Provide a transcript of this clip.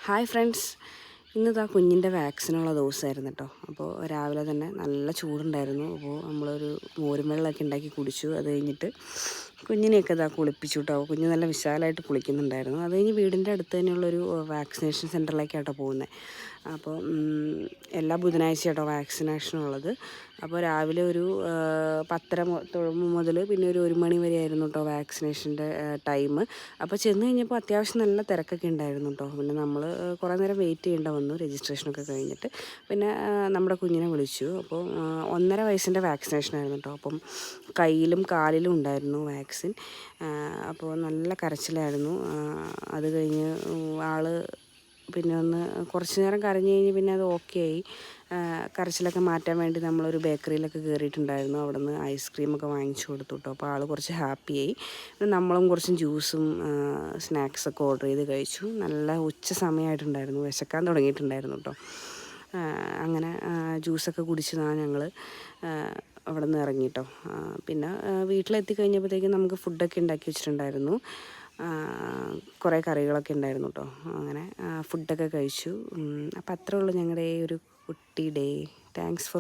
Hi friends, ഇന്നിതാ കുഞ്ഞിൻ്റെ വാക്സിനുള്ള ദിവസമായിരുന്നു കേട്ടോ. അപ്പോൾ രാവിലെ തന്നെ നല്ല ചൂടുണ്ടായിരുന്നു. അപ്പോൾ നമ്മളൊരു മോരും വെള്ളമൊക്കെ ഉണ്ടാക്കി കുടിച്ചു. അത് കഴിഞ്ഞിട്ട് കുഞ്ഞിനെയൊക്കെ ഇതാ കുളിപ്പിച്ചു കേട്ടോ. കുഞ്ഞ് നല്ല വിശാലമായിട്ട് കുളിക്കുന്നുണ്ടായിരുന്നു. അത് കഴിഞ്ഞ് വീടിൻ്റെ അടുത്ത് തന്നെയുള്ളൊരു വാക്സിനേഷൻ സെൻറ്ററിലേക്കാട്ടോ പോകുന്നത്. അപ്പോൾ എല്ലാ ബുധനാഴ്ച കേട്ടോ വാക്സിനേഷനുള്ളത്. അപ്പോൾ രാവിലെ ഒരു 10:30 മുതൽ പിന്നെ ഒരു 1 മണി വരെ ആയിരുന്നു കേട്ടോ വാക്സിനേഷൻ്റെ ടൈം. അപ്പോൾ ചെന്ന് കഴിഞ്ഞപ്പോൾ അത്യാവശ്യം നല്ല തിരക്കൊക്കെ ഉണ്ടായിരുന്നു കേട്ടോ. പിന്നെ നമ്മൾ കുറേ നേരം വെയിറ്റ് ചെയ്യേണ്ട വന്നു രജിസ്ട്രേഷനൊക്കെ കഴിഞ്ഞിട്ട്. പിന്നെ നമ്മുടെ കുഞ്ഞിനെ വിളിച്ചു. അപ്പോൾ 1.5 വയസ്സിൻ്റെ വാക്സിനേഷനായിരുന്നു കേട്ടോ. അപ്പം കയ്യിലും കാലിലും ഉണ്ടായിരുന്നു വാക്സിൻ. അപ്പോൾ നല്ല കരച്ചിലായിരുന്നു. അത് കഴിഞ്ഞ് ആൾ പിന്നെ ഒന്ന് കുറച്ച് നേരം കരഞ്ഞ് കഴിഞ്ഞ് പിന്നെ അത് ഓക്കെ ആയി. കരച്ചിലൊക്കെ മാറ്റാൻ വേണ്ടി നമ്മളൊരു ബേക്കറിയിലൊക്കെ കയറിയിട്ടുണ്ടായിരുന്നു. അവിടെ നിന്ന് ഐസ്ക്രീമൊക്കെ വാങ്ങിച്ചു കൊടുത്തു കേട്ടോ. അപ്പോൾ ആൾ കുറച്ച് ഹാപ്പിയായി. നമ്മളും കുറച്ച് ജ്യൂസും സ്നാക്സൊക്കെ ഓർഡർ ചെയ്ത് കഴിച്ചു. നല്ല ഉച്ച സമയമായിട്ടുണ്ടായിരുന്നു, വിശക്കാൻ തുടങ്ങിയിട്ടുണ്ടായിരുന്നു കേട്ടോ. അങ്ങനെ ജ്യൂസൊക്കെ കുടിച്ചതാണ് ഞങ്ങൾ അവിടെ നിന്ന് ഇറങ്ങി കേട്ടോ. പിന്നെ വീട്ടിലെത്തി കഴിഞ്ഞപ്പോഴത്തേക്കും നമുക്ക് ഫുഡൊക്കെ ഉണ്ടാക്കി വെച്ചിട്ടുണ്ടായിരുന്നു. കുറേ കറികളൊക്കെ ഉണ്ടായിരുന്നു കേട്ടോ. അങ്ങനെ ഫുഡൊക്കെ കഴിച്ചു. അപ്പോൾ അത്രേ ഉള്ളൂ ഞങ്ങളുടെ ഈ ഒരു കുട്ടി ഡേ. Thanks for